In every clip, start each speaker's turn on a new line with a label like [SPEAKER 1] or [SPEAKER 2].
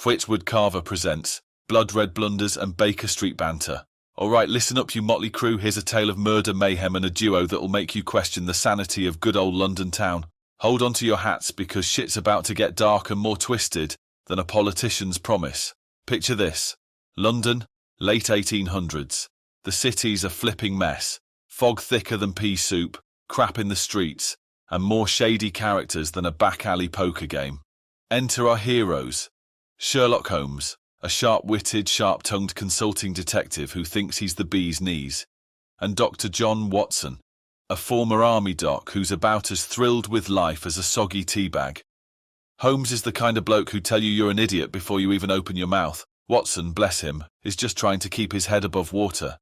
[SPEAKER 1] Whittward Carver presents Blood Red Blunders and Baker Street Banter. Alright, listen up you motley crew, here's a tale of murder, mayhem and a duo that'll make you question the sanity of good old London town. Hold on to your hats because shit's about to get dark and more twisted than a politician's promise. Picture this. London, late 1800s. The city's a flipping mess. Fog thicker than pea soup, crap in the streets, and more shady characters than a back alley poker game. Enter our heroes. Sherlock Holmes, a sharp-witted, sharp-tongued consulting detective who thinks he's the bee's knees, and Dr. John Watson, a former army doc who's about as thrilled with life as a soggy teabag. Holmes is the kind of bloke who'd tell you you're an idiot before you even open your mouth. Watson, bless him, is just trying to keep his head above water.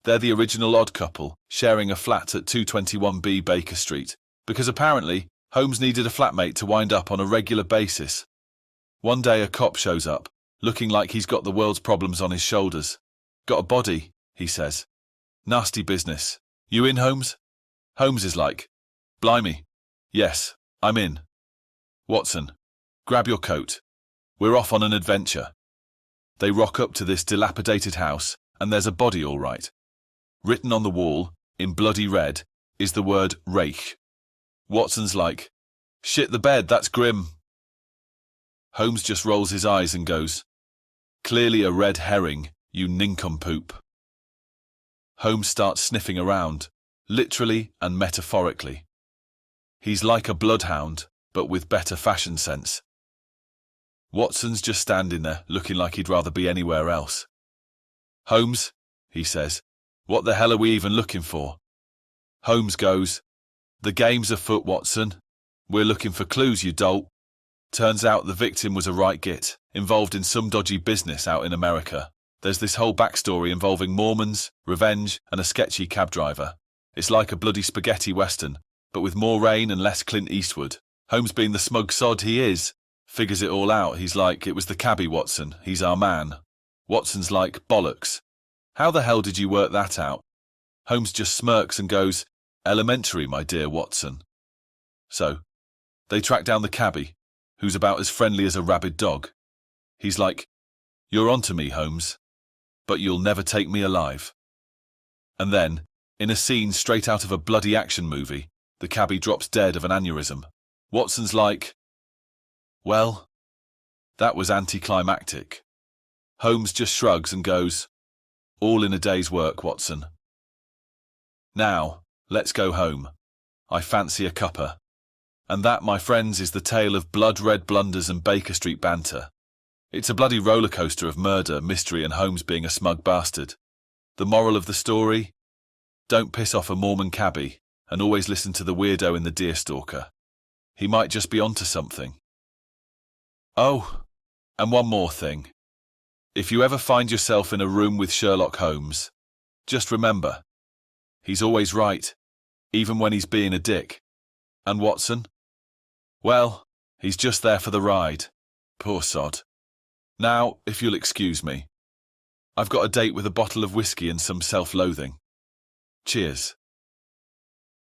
[SPEAKER 1] They're the original odd couple, sharing a flat at 221B Baker Street, because apparently Holmes needed a flatmate to wind up on a regular basis. One day a cop shows up, looking like he's got the world's problems on his shoulders. "Got a body," he says. "Nasty business. You in, Holmes?" Holmes is like, "Blimey. Yes, I'm in." "Watson, grab your coat. We're off on an adventure." They rock up to this dilapidated house, and there's a body all right. Written on the wall, in bloody red, is the word Reich. Watson's like, "Shit the bed, that's grim." Holmes just rolls his eyes and goes, "Clearly a red herring, you nincompoop." Holmes starts sniffing around, literally and metaphorically. He's like a bloodhound, but with better fashion sense. Watson's just standing there, looking like he'd rather be anywhere else. "Holmes," he says, "what the hell are we even looking for?" Holmes goes, "The game's afoot, Watson. We're looking for clues, you dolt." Turns out the victim was a right git, involved in some dodgy business out in America. There's this whole backstory involving Mormons, revenge, and a sketchy cab driver. It's like a bloody spaghetti western, but with more rain and less Clint Eastwood. Holmes, being the smug sod he is, figures it all out. He's like, "It was the cabbie, Watson. He's our man." Watson's like, "Bollocks. How the hell did you work that out?" Holmes just smirks and goes, "Elementary, my dear Watson." So, they track down the cabbie, who's about as friendly as a rabid dog. He's like, "You're onto me, Holmes, but you'll never take me alive." And then, in a scene straight out of a bloody action movie, the cabbie drops dead of an aneurysm. Watson's like, "Well, that was anticlimactic." Holmes just shrugs and goes, "All in a day's work, Watson. Now, let's go home. I fancy a cuppa." And that, my friends, is the tale of Blood Red Blunders and Baker Street Banter. It's a bloody roller coaster of murder, mystery and Holmes being a smug bastard. The moral of the story? Don't piss off a Mormon cabbie, and always listen to the weirdo in the deerstalker. He might just be onto something. Oh, and one more thing. If you ever find yourself in a room with Sherlock Holmes, just remember, he's always right, even when he's being a dick. And Watson? Well, he's just there for the ride. Poor sod. Now, if you'll excuse me, I've got a date with a bottle of whiskey and some self-loathing. Cheers.